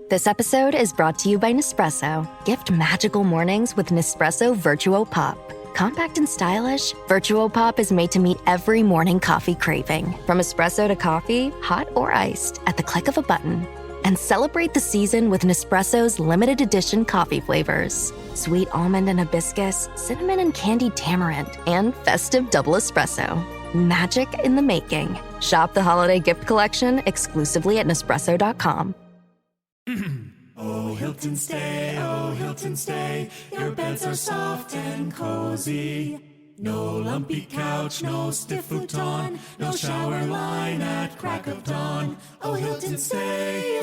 This episode is brought to you by Nespresso. Gift magical mornings with Nespresso Virtuo Pop. Compact and stylish, Virtuo Pop is made to meet every morning coffee craving. From espresso to coffee, hot or iced, at the click of a button. And celebrate the season with Nespresso's limited edition coffee flavors. Sweet almond and hibiscus, cinnamon and candied tamarind, and festive double espresso. Magic in the making. Shop the holiday gift collection exclusively at Nespresso.com. Oh, Hilton stay, your beds are soft and cozy. No lumpy couch, no stiff futon, no shower line at crack of dawn. Oh, Hilton stay.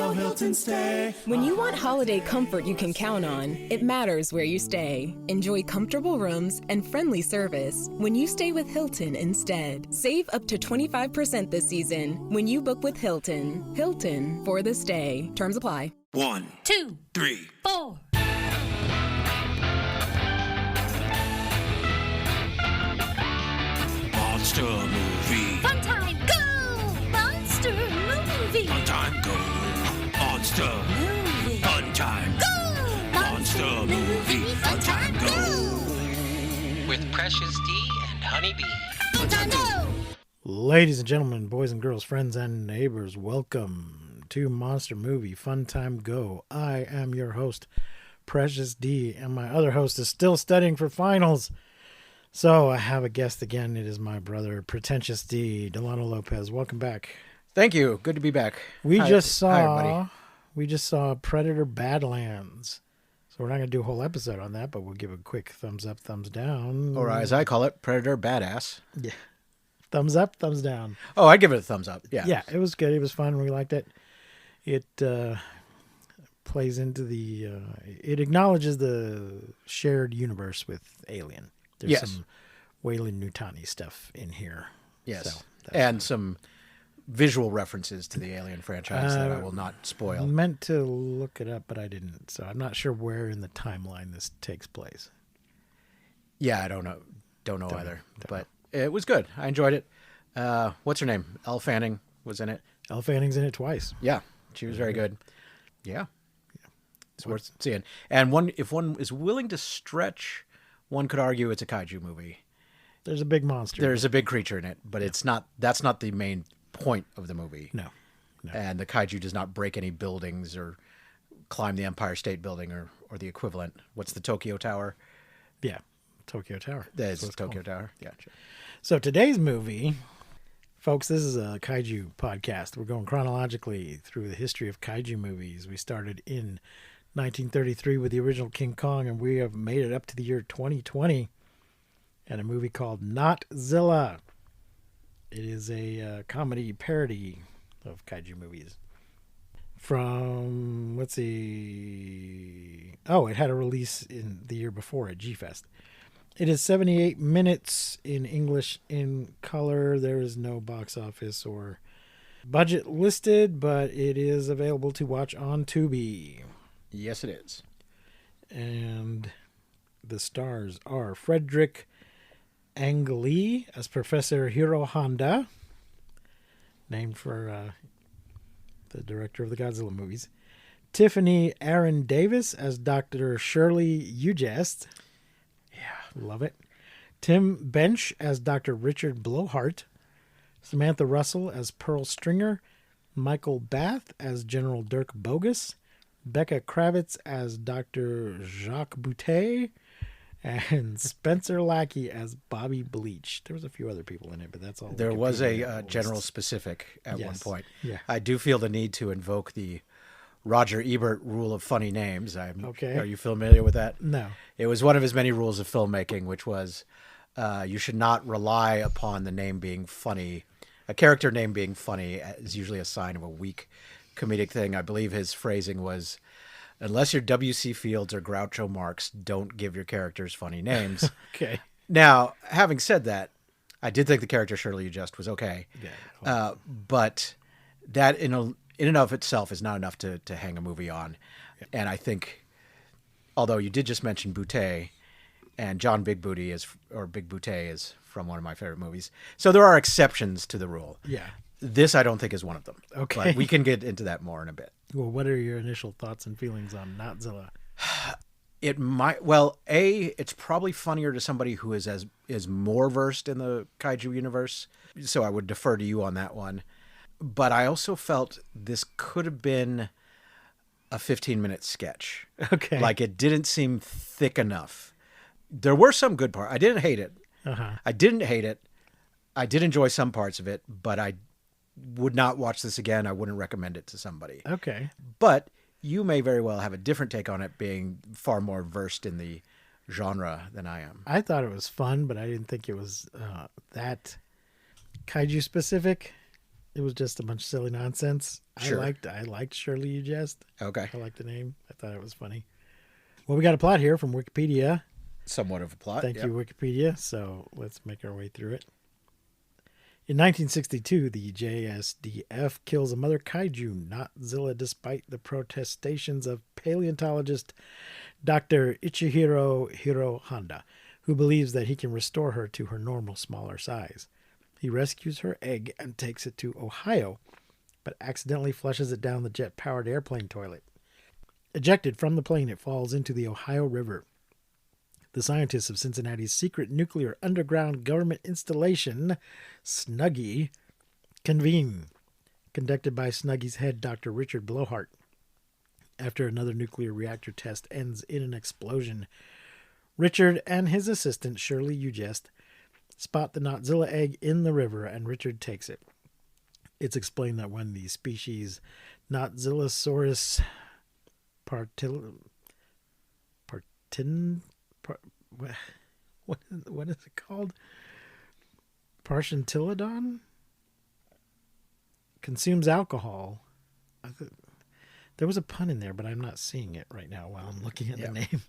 When you want holiday comfort you can count on, it matters where you stay. Enjoy comfortable rooms and friendly service when you stay with Hilton instead. Save up to 25% this season when you book with Hilton. Hilton for the stay. Terms apply. 1, 2, 3, 4. Monster movie. Fun time, go! Monster movie. Fun time, go. Monster Movie. Fun time. Go! Monster movie. Fun time, go. With Precious D and Honeybee. Fun time, go! Ladies and gentlemen, boys and girls, friends and neighbors, welcome to Monster Movie Fun Time Go. I am your host, Precious D, and my other host is still studying for finals. So I have a guest again. It is my brother, Pretentious D, Delano Lopez. Welcome back. Thank you. Good to be back. We Hi, just everybody. saw Predator Badlands. So we're not going to do a whole episode on that, but we'll give a quick thumbs up, thumbs down. Or as I call it, Predator Badass. Yeah. Thumbs up, thumbs down. Oh, I'd give it a thumbs up. Yeah. Yeah, it was good. It was fun. We liked it. It plays into it acknowledges the shared universe with Alien. There's Yes. some Weyland-Yutani stuff in here. Yes. So and some visual references to the Alien franchise that I will not spoil. Meant to look it up, but I didn't. So I'm not sure where in the timeline this takes place. Yeah, I don't know. Don't know either. But it was good. I enjoyed it. What's her name? Elle Fanning was in it. Elle Fanning's in it twice. Yeah. She was very good. Yeah. It's worth seeing. And if one is willing to stretch, one could argue it's a kaiju movie. There's a big monster. There's a big creature in it, but that's not the main point of the movie. No. And the kaiju does not break any buildings or climb the Empire State Building or the equivalent. What's the Tokyo Tower? Yeah. Tokyo Tower. That's what it's Tokyo called. Tower. Yeah. So today's movie, folks, this is a kaiju podcast. We're going chronologically through the history of kaiju movies. We started in 1933 with the original King Kong, and we have made it up to the year 2020 and a movie called Notzilla. It is a comedy parody of kaiju movies. From, let's see, it had a release in the year before at G-Fest. It is 78 minutes in English in color. There is no box office or budget listed, but it is available to watch on Tubi. Yes, it is. And the stars are Frederick Ang Lee as Professor Hiro Honda, named for the director of the Godzilla movies. Tiffany Aaron Davis as Dr. Shirley Ugest. Love it. Tim Bench as Dr. Richard Blowhart. Samantha Russell as Pearl Stringer. Michael Bath as General Dirk Bogus. Becca Kravitz as Dr. Jacques Boutet. And Spencer Lackey as Bobby Bleach. There was a few other people in it, but that's all. There was a Wikipedia general lists. specific at one point. Yeah. I do feel the need to invoke the Roger Ebert rule of funny names. Okay. Are you familiar with that? No. It was one of his many rules of filmmaking, which was you should not rely upon the name being funny. A character name being funny is usually a sign of a weak comedic thing. I believe his phrasing was, unless you're W.C. Fields or Groucho Marx, don't give your characters funny names. Okay. Now, having said that, I did think the character Shirley Just was okay. Yeah. But that in and of itself is not enough to hang a movie on. Yeah. And I think, although you did just mention Boutet, and John Big Booty Big Boutet is from one of my favorite movies. So there are exceptions to the rule. Yeah. This I don't think is one of them. Okay. But we can get into that more in a bit. Well, what are your initial thoughts and feelings on Notzilla? It might, well, it's probably funnier to somebody who is more versed in the kaiju universe. So I would defer to you on that one. But I also felt this could have been a 15-minute sketch. Okay. Like, it didn't seem thick enough. There were some good parts. I didn't hate it. I didn't hate it. I did enjoy some parts of it, but I would not watch this again. I wouldn't recommend it to somebody. Okay. But you may very well have a different take on it, being far more versed in the genre than I am. I thought it was fun, but I didn't think it was that kaiju specific. It was just a bunch of silly nonsense. Sure. I liked Shirley You Jest. Okay. I liked the name. I thought it was funny. Well, we got a plot here from Wikipedia. Somewhat of a plot. Thank yep. you, Wikipedia. So let's make our way through it. In 1962, the JSDF kills a mother kaiju, Notzilla, despite the protestations of paleontologist Dr. Ichihiro Hiro Honda, who believes that he can restore her to her normal, smaller size. He rescues her egg and takes it to Ohio, but accidentally flushes it down the jet-powered airplane toilet. Ejected from the plane, it falls into the Ohio River. The scientists of Cincinnati's secret nuclear underground government installation, Snuggie, convene, conducted by Snuggie's head, Dr. Richard Blowhart. After another nuclear reactor test ends in an explosion, Richard and his assistant, Shirley You Jest, spot the Notzilla egg in the river, and Richard takes it. It's explained that when the species Notzillosaurus what is it called? Parchintilodon? Consumes alcohol. There was a pun in there, but I'm not seeing it right now while I'm looking at the name.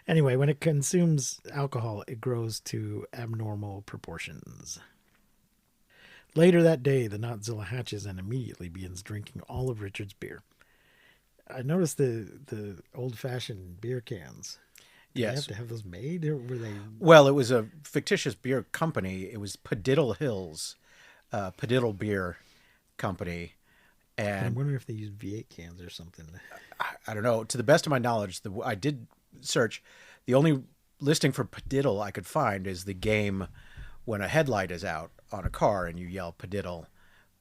Anyway, when it consumes alcohol, it grows to abnormal proportions. Later that day, the Notzilla hatches and immediately begins drinking all of Richard's beer. I noticed the old-fashioned beer cans. Did Yes. they have to have those made? Or were they? Well, it was a fictitious beer company. It was Padiddle Hills, Padiddle Beer Company. I'm And wondering if they used V8 cans or something. I don't know. To the best of my knowledge, I did search. The only listing for Padiddle I could find is the game when a headlight is out on a car and you yell Padiddle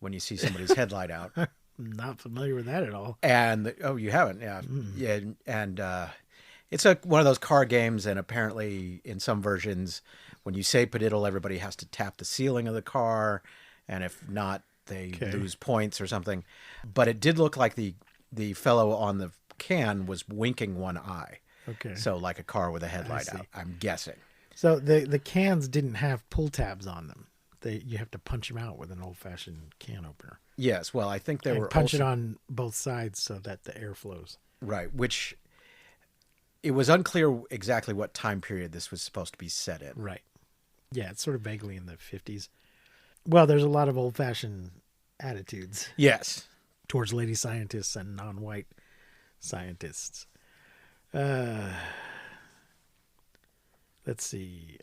when you see somebody's headlight out. I'm not familiar with that at all. And you haven't, yeah, yeah, and it's one of those car games. And apparently, in some versions, when you say Padiddle, everybody has to tap the ceiling of the car, and if not, they lose points or something. But it did look like the fellow on the can was winking one eye. Okay. So like a car with a headlight out, I'm guessing. So the cans didn't have pull tabs on them. You have to punch them out with an old-fashioned can opener. Yes, well, I think there And were punch also, it on both sides so that the air flows. right, which it was unclear exactly what time period this was supposed to be set in. Right. Yeah, it's sort of vaguely in the 50s. Well, there's a lot of old-fashioned attitudes Yes. towards lady scientists and non-white scientists. Let's see.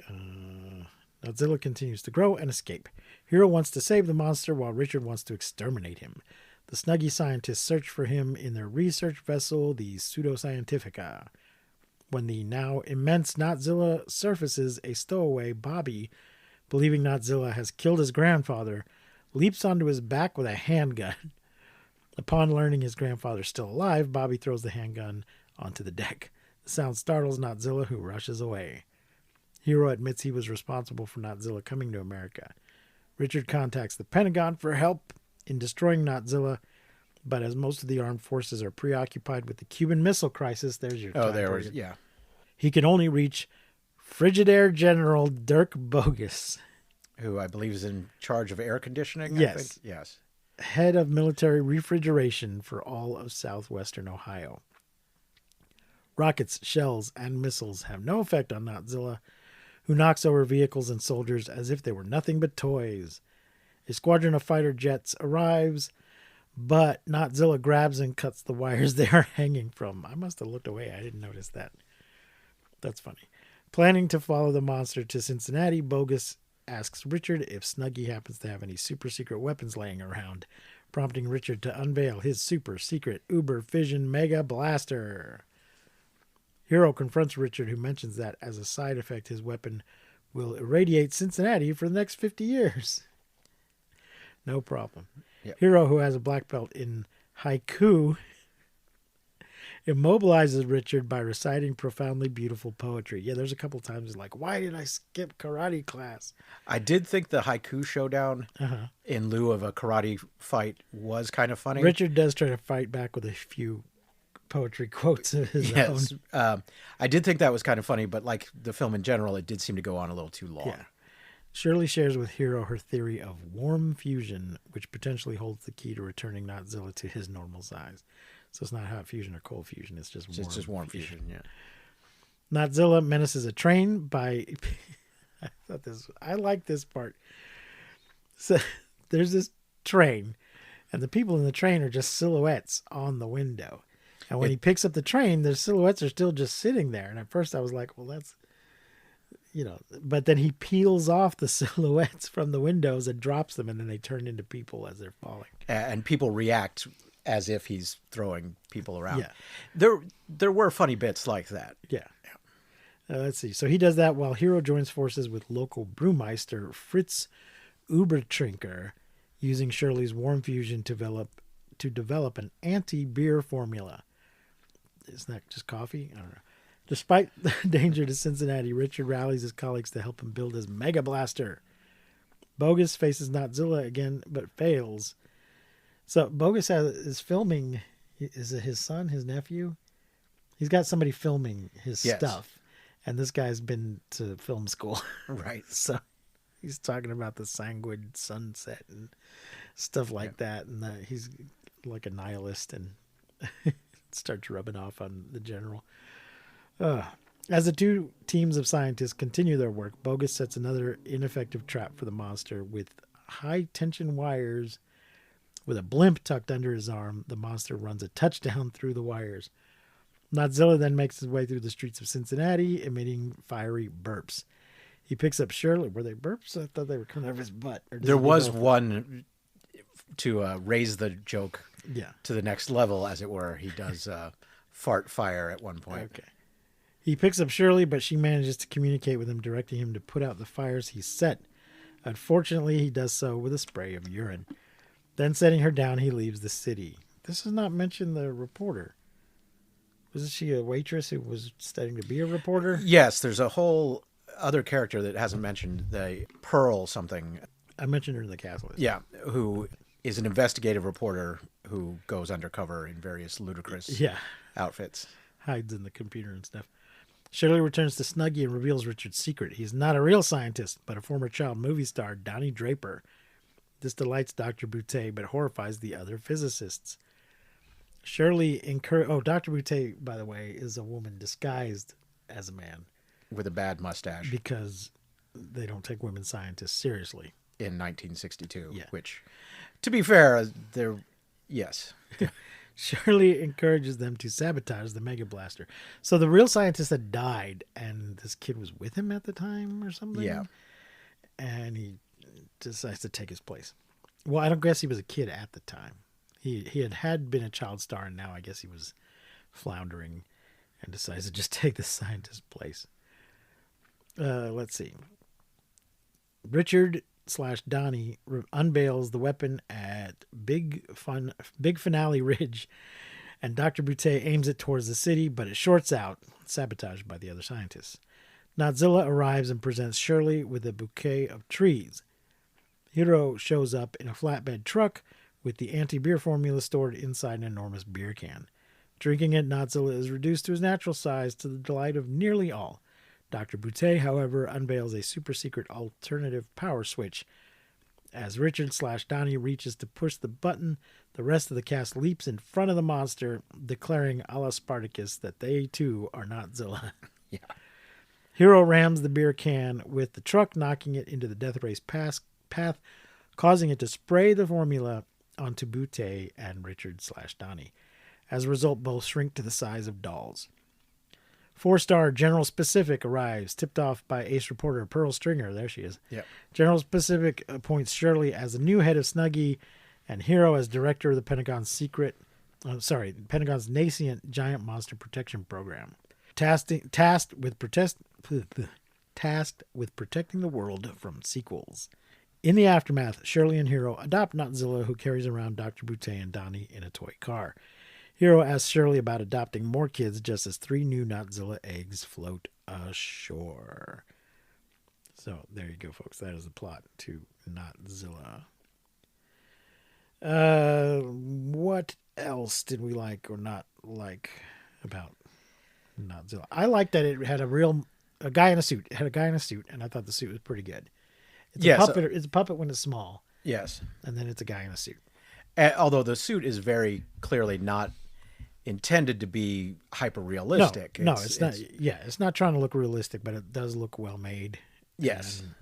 Notzilla continues to grow and escape. Hiro wants to save the monster while Richard wants to exterminate him. The Snuggie scientists search for him in their research vessel, the Pseudoscientifica. When the now immense Notzilla surfaces, a stowaway, Bobby, believing Notzilla has killed his grandfather, leaps onto his back with a handgun. Upon learning his grandfather's still alive, Bobby throws the handgun onto the deck. The sound startles Notzilla, who rushes away. Hiro admits he was responsible for Notzilla coming to America. Richard contacts the Pentagon for help in destroying Notzilla, but as most of the armed forces are preoccupied with the Cuban Missile Crisis, there's your time There was, period. yeah. He can only reach Frigidaire General Dirk Bogus, Who I believe is in charge of air conditioning. I Yes. think. Yes. head of military refrigeration for all of southwestern Ohio. Rockets, shells, and missiles have no effect on Notzilla, who knocks over vehicles and soldiers as if they were nothing but toys. A squadron of fighter jets arrives, but Notzilla grabs and cuts the wires they are hanging from. I must have looked away. I didn't notice that. That's funny. Planning to follow the monster to Cincinnati, Bogus asks Richard if Snuggie happens to have any super secret weapons laying around. prompting Richard to unveil his super secret Uber Fission Mega Blaster. Hero confronts Richard, who mentions that as a side effect, his weapon will irradiate Cincinnati for the next 50 years. No problem. Yep. Hero, who has a black belt in haiku, immobilizes Richard by reciting profoundly beautiful poetry. Yeah, there's a couple times like, why did I skip karate class? I did think the haiku showdown in lieu of a karate fight was kind of funny. Richard does try to fight back with a few poetry quotes of his own. I did think that was kind of funny, but like the film in general, it did seem to go on a little too long. Yeah. Shirley shares with Hero her theory of warm fusion, which potentially holds the key to returning Notzilla to his normal size. So it's not hot fusion or cold fusion. It's just warm fusion. Yeah. Notzilla menaces a train by. I like this part. So there's this train, and the people in the train are just silhouettes on the window. And when he picks up the train, the silhouettes are still just sitting there. And at first I was like, well, that's, but then he peels off the silhouettes from the windows and drops them, and then they turn into people as they're falling. And people react as if he's throwing people around. Yeah. There were funny bits like that. Yeah. Let's see. So he does that while Hero joins forces with local brewmeister Fritz Ubertrinker, using Shirley's warm fusion to develop an anti-beer formula. Isn't that just coffee? I don't know. Despite the danger to Cincinnati, Richard rallies his colleagues to help him build his Mega Blaster. Bogus faces Notzilla again, but fails. So Bogus is filming. Is it his son, his nephew? He's got somebody filming his stuff. And this guy's been to film school. Right. So he's talking about the sanguine sunset and stuff like that. And he's like a nihilist and starts rubbing off on the general. As the two teams of scientists continue their work, Bogus sets another ineffective trap for the monster with high-tension wires. With a blimp tucked under his arm, the monster runs a touchdown through the wires. Notzilla then makes his way through the streets of Cincinnati, emitting fiery burps. He picks up Shirley. Were they burps? I thought they were coming out of his butt. There was one to raise the joke to the next level, as it were. He does fart fire at one point. Okay. He picks up Shirley, but she manages to communicate with him, directing him to put out the fires he set. Unfortunately, he does so with a spray of urine. Then, setting her down, he leaves the city. This does not mention the reporter. Wasn't she a waitress who was studying to be a reporter? Yes, there's a whole other character that hasn't mentioned, the Pearl something. I mentioned her in the cast list. Yeah, who is an investigative reporter who goes undercover in various ludicrous outfits. Hides in the computer and stuff. Shirley returns to Snuggie and reveals Richard's secret. He's not a real scientist, but a former child movie star, Donnie Draper. This delights Dr. Boutte, but horrifies the other physicists. Shirley Dr. Boutte, by the way, is a woman disguised as a man. With a bad mustache. Because they don't take women scientists seriously. In 1962, which, to be fair, yes. Shirley encourages them to sabotage the Mega Blaster. So the real scientist had died, and this kid was with him at the time or something? Yeah. And he decides to take his place. Well, I don't guess he was a kid at the time. He had been a child star, and now I guess he was floundering and decides to just take the scientist's place. Let's see. Richard / Donnie unveils the weapon at Big Finale Ridge, and Dr. Boutte aims it towards the city, but it shorts out, sabotaged by the other scientists. Notzilla arrives and presents Shirley with a bouquet of trees. Hero shows up in a flatbed truck with the anti-beer formula stored inside an enormous beer can. Drinking it, Notzilla is reduced to his natural size to the delight of nearly all. Dr. Boutte, however, unveils a super-secret alternative power switch. As Richard / Donnie reaches to push the button, the rest of the cast leaps in front of the monster, declaring a la Spartacus that they, too, are Notzilla. Hero rams the beer can with the truck, knocking it into the death race path, causing it to spray the formula onto Boutte and Richard / Donnie. As a result, both shrink to the size of dolls. 4-star General Specific arrives, tipped off by ace reporter Pearl Stringer. There she is. Yep. General Specific appoints Shirley as the new head of Snuggie and Hero as director of the Pentagon's Pentagon's nascent giant monster protection program, tasked with protecting the world from sequels. In the aftermath, Shirley and Hero adopt Notzilla, who carries around Dr. Butte and Donnie in a toy car. Hero asks Shirley about adopting more kids just as 3 new Notzilla eggs float ashore. So there you go, folks. That is the plot to Notzilla. What else did we like or not like about Notzilla? I liked that it had a guy in a suit. It had a guy in a suit, and I thought the suit was pretty good. It's a puppet when it's small. Yes. And then it's a guy in a suit. Although the suit is very clearly not intended to be hyper realistic. No, it's not. Yeah, it's not trying to look realistic, but it does look well made. Yes. And,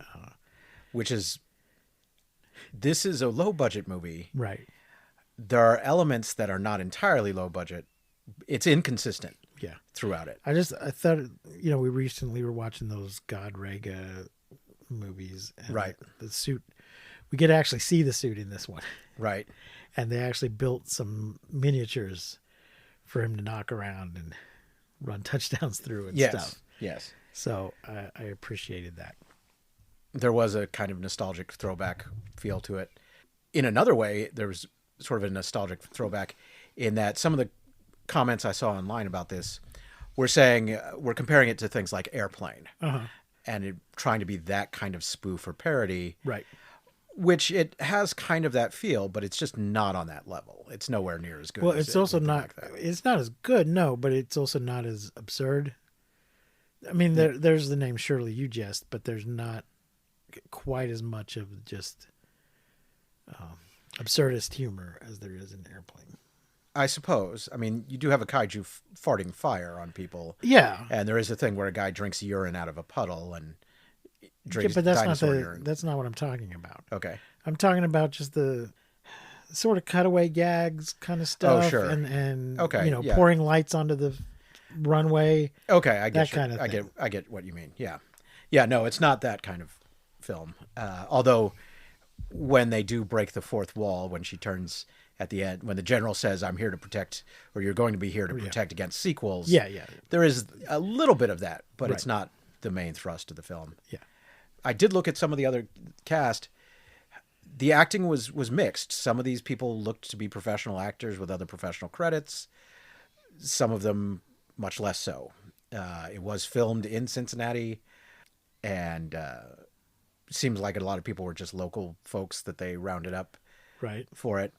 this is a low budget movie. Right. There are elements that are not entirely low budget. It's inconsistent. Yeah. Throughout it. I thought, we recently were watching those God Rega movies. And right. The suit, we get to actually see the suit in this one. Right. And they actually built some miniatures for him to knock around and run touchdowns through and stuff. Yes. So I appreciated that. There was a kind of nostalgic throwback feel to it. In another way, there was sort of a nostalgic throwback in that some of the comments I saw online about this were saying, we're comparing it to things like Airplane. And it, trying to be that kind of spoof or parody. Right. Which it has kind of that feel, but it's just not on that level. It's nowhere near as good. Well, as it's also not, it's not as good, no, but it's also not as absurd. I mean, there's the name Shirley You Jest, but there's not quite as much of just absurdist humor as there is in Airplane. I suppose. I mean, you do have a kaiju farting fire on people. Yeah. And there is a thing where a guy drinks urine out of a puddle and drinks but that's urine. That's not what I'm talking about. Okay. I'm talking about just the sort of cutaway gags kind of stuff. Oh, sure. And okay, pouring lights onto the runway. Okay, I get that kind of thing. I get what you mean. Yeah. Yeah, no, it's not that kind of film. Although when they do break the fourth wall, when she turns at the end, when the general says, I'm here to protect, or you're going to be here to protect against sequels. Yeah. There is a little bit of that, but right. It's not the main thrust of the film. Yeah. I did look at some of the other cast. The acting was mixed. Some of these people looked to be professional actors with other professional credits. Some of them much less so. It was filmed in Cincinnati, and seems like a lot of people were just local folks that they rounded up right for it.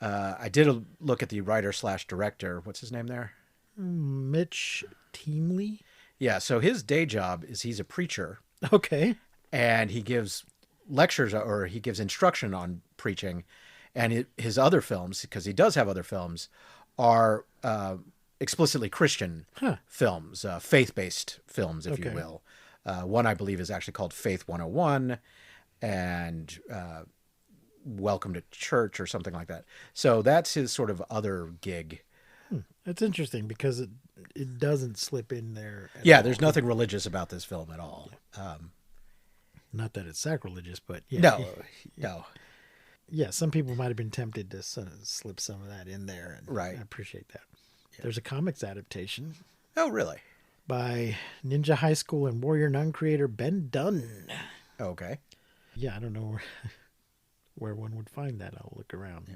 I did look at the writer/director. What's his name there? Mitch Teamley. Yeah, so his day job is he's a preacher. Okay. And he gives lectures, or he gives instruction on preaching. And his other films, because he does have other films, are explicitly Christian films, faith-based films, if you will. One, I believe, is actually called Faith 101, and Welcome to Church, or something like that. So that's his sort of other gig. That's interesting, because it doesn't slip in there. Yeah, there's nothing religious about this film at all. Not that it's sacrilegious, but yeah. No. Yeah, some people might have been tempted to slip some of that in there. And right. I appreciate that. Yeah. There's a comics adaptation. Oh, really? By Ninja High School and Warrior Nun creator Ben Dunn. Okay. Yeah, I don't know where one would find that. I'll look around. Yeah.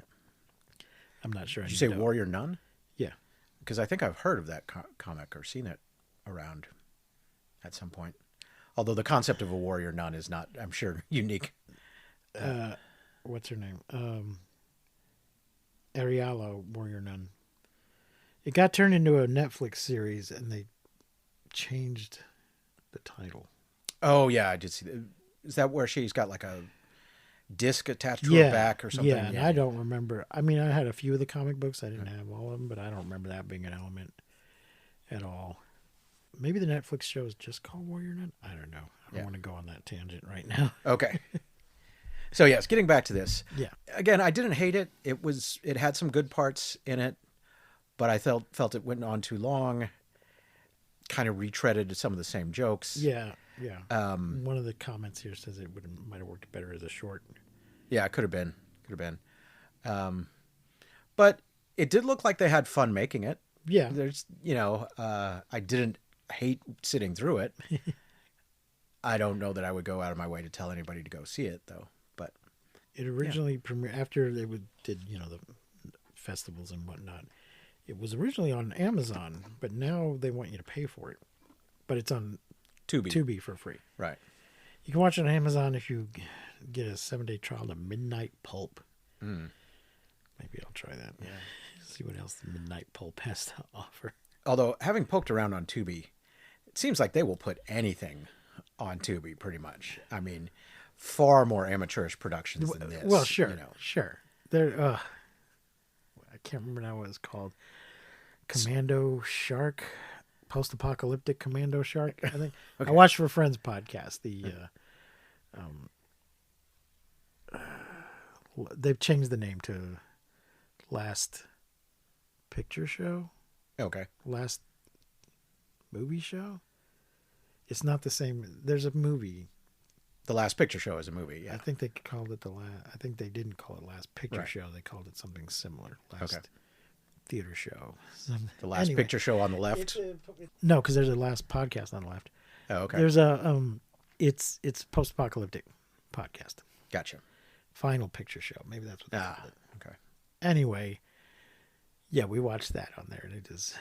I'm not sure. Did you say Warrior Nun? Yeah. Because I think I've heard of that comic or seen it around at some point. Although the concept of a warrior nun is not, I'm sure, unique. What's her name? Ariala, Warrior Nun. It got turned into a Netflix series, and they changed the title. Oh, yeah, I did see that. Is that where she's got like a disc attached to her back or something? Yeah, and I don't remember. I mean, I had a few of the comic books. I didn't have all of them, but I don't remember that being an element at all. Maybe the Netflix show is just called Warrior Nun. I don't know. I don't want to go on that tangent right now. Okay. So yes, getting back to this. Yeah. Again, I didn't hate it. It had some good parts in it, but I felt it went on too long. Kind of retreaded some of the same jokes. Yeah. One of the comments here says it might have worked better as a short. Yeah, it could have been. But it did look like they had fun making it. Yeah. There's, I didn't hate sitting through it. I don't know that I would go out of my way to tell anybody to go see it, though. But it originally premiered after they did the festivals and whatnot. It was originally on Amazon, but now they want you to pay for it. But it's on Tubi for free. Right. You can watch it on Amazon if you get a 7-day trial to Midnight Pulp. Maybe I'll try that. Yeah. See what else the Midnight Pulp has to offer. Although, having poked around on Tubi, it seems like they will put anything on Tubi, pretty much. I mean, far more amateurish productions than this. Well, sure. Sure. There, I can't remember now what it's called. Commando Shark, post-apocalyptic Commando Shark. I think I watched For Friends podcast. They've changed the name to Last Picture Show. Okay. Last Movie Show. It's not the same. There's a movie. The Last Picture Show is a movie. Yeah. I think they called it I think they didn't call it Last Picture Show. They called it something similar. Last Theater Show. The Last Picture Show on the left. No, because there's a Last Podcast on the left. Oh, okay. There's a it's post-apocalyptic podcast. Gotcha. Final Picture Show. Maybe that's what they called it. Okay. Anyway, yeah, we watched that on there, and it is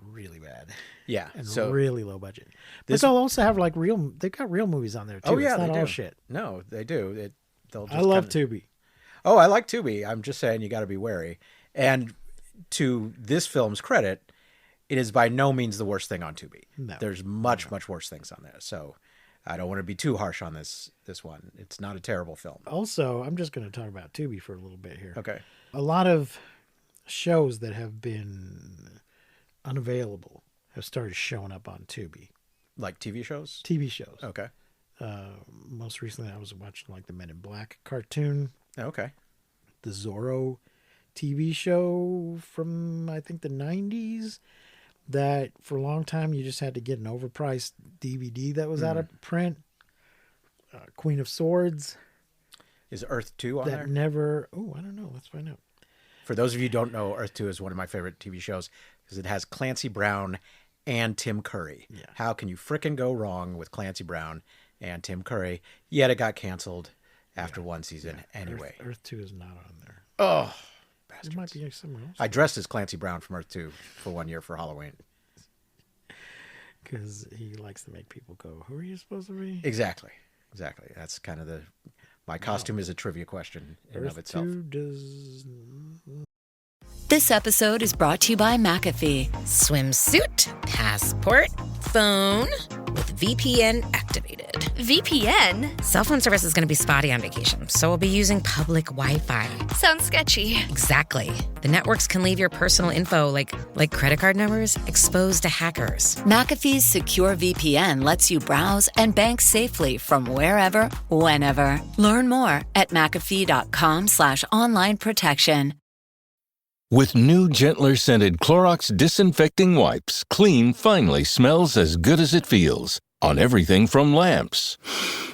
really bad. Yeah, and so really low budget. But they'll also have they've got real movies on there too. Oh yeah, it's not they all do. shit. No, they do. I love Tubi. Oh, I like Tubi. I'm just saying you got to be wary. And to this film's credit, it is by no means the worst thing on Tubi. No. There's much worse things on there. So I don't want to be too harsh on this one. It's not a terrible film. Also, I'm just going to talk about Tubi for a little bit here. Okay. A lot of shows that have been unavailable have started showing up on Tubi. Like TV shows? TV shows. Okay. Most recently, I was watching the Men in Black cartoon. Okay. The Zorro TV show from, I think, the 90s. That for a long time you just had to get an overpriced DVD that was out of print. Queen of Swords. Is Earth 2 on there? I don't know. Let's find out. For those of you who don't know, Earth 2 is one of my favorite TV shows because it has Clancy Brown and Tim Curry. Yeah. How can you frickin' go wrong with Clancy Brown and Tim Curry? Yet it got canceled after one season anyway. Earth 2 is not on there. Oh, It might be somewhere else. I dressed as Clancy Brown from Earth 2 for 1 year for Halloween. Because he likes to make people go, who are you supposed to be? Exactly. That's kind of my costume is a trivia question in and of itself. 2 does... This episode is brought to you by McAfee. Swimsuit, passport, phone, with VPN activated. VPN? Cell phone service is going to be spotty on vacation, so we'll be using public Wi-Fi. Sounds sketchy. Exactly. The networks can leave your personal info, like credit card numbers, exposed to hackers. McAfee's secure VPN lets you browse and bank safely from wherever, whenever. Learn more at McAfee.com/online protection. With new, gentler scented Clorox disinfecting wipes, clean finally smells as good as it feels. On everything from lamps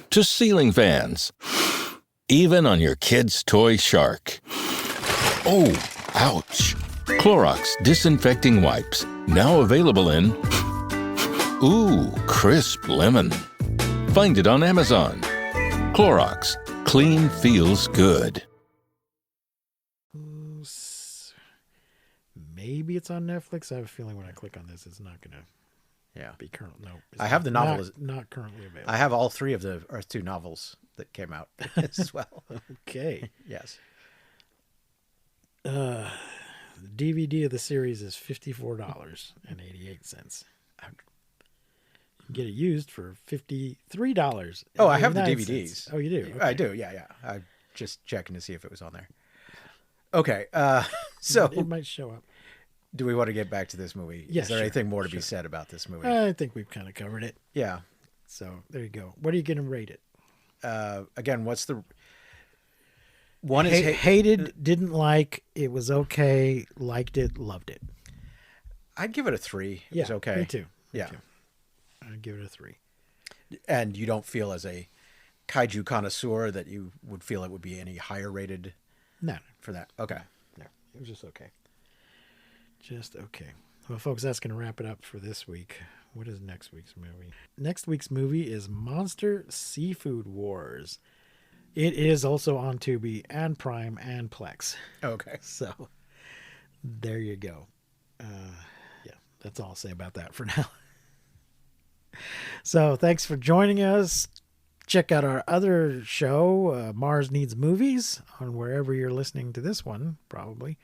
to ceiling fans. Even on your kid's toy shark. Oh, ouch. Clorox disinfecting wipes. Now available in... Ooh, crisp lemon. Find it on Amazon. Clorox. Clean feels good. Maybe it's on Netflix. I have a feeling when I click on this, it's not going to be current. No, I have the novel. Not currently available. I have all 3 of the Earth 2 novels that came out as well. Okay. Yes. The DVD of the series is $54.88. You can get it used for $53. Oh, I have the DVDs. Oh, you do? Okay. I do. Yeah. I'm just checking to see if it was on there. Okay. So it might show up. Do we want to get back to this movie? Yeah, Is there sure, anything more to be said about this movie? I think we've kind of covered it. Yeah. So there you go. What are you going to rate it? Again, what's the one? Is hated, didn't like, it was okay, liked it, loved it. I'd give it a 3. It was okay. Me too. Yeah. I'd give it a 3. And you don't feel as a kaiju connoisseur that you would feel it would be any higher rated? No, for that. Okay. no, it was just okay. Just okay. Well, folks, that's going to wrap it up for this week. What is next week's movie? Next week's movie is Monster Seafood Wars. It is also on Tubi and Prime and Plex. Okay. So there you go. Yeah, that's all I'll say about that for now. So thanks for joining us. Check out our other show, Mars Needs Movies, on wherever you're listening to this one, probably.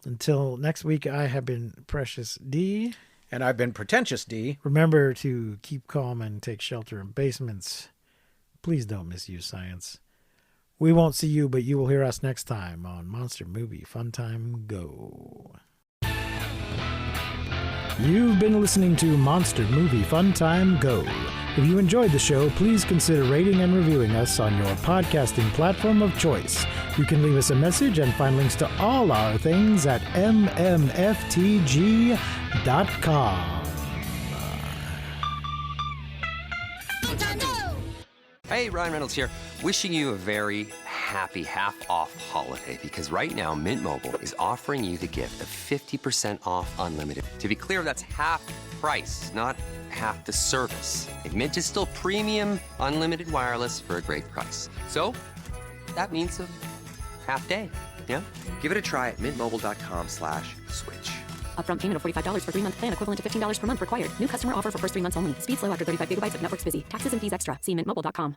Until next week, I have been Precious D. And I've been Pretentious D. Remember to keep calm and take shelter in basements. Please don't misuse science. We won't see you, but you will hear us next time on Monster Movie Fun Time Go. You've been listening to Monster Movie Fun Time Go. If you enjoyed the show, please consider rating and reviewing us on your podcasting platform of choice. You can leave us a message and find links to all our things at mmftg.com. Hey, Ryan Reynolds here, wishing you a very happy half-off holiday, because right now Mint Mobile is offering you the gift of 50% off unlimited. To be clear, that's half price, not half the service. And Mint is still premium unlimited wireless for a great price. So that means a half day, yeah? Give it a try at mintmobile.com/switch. Upfront payment of $45 for 3-month plan, equivalent to $15 per month required. New customer offer for first 3 months only. Speed slow after 35 gigabytes if network's busy. Taxes and fees extra. See mintmobile.com.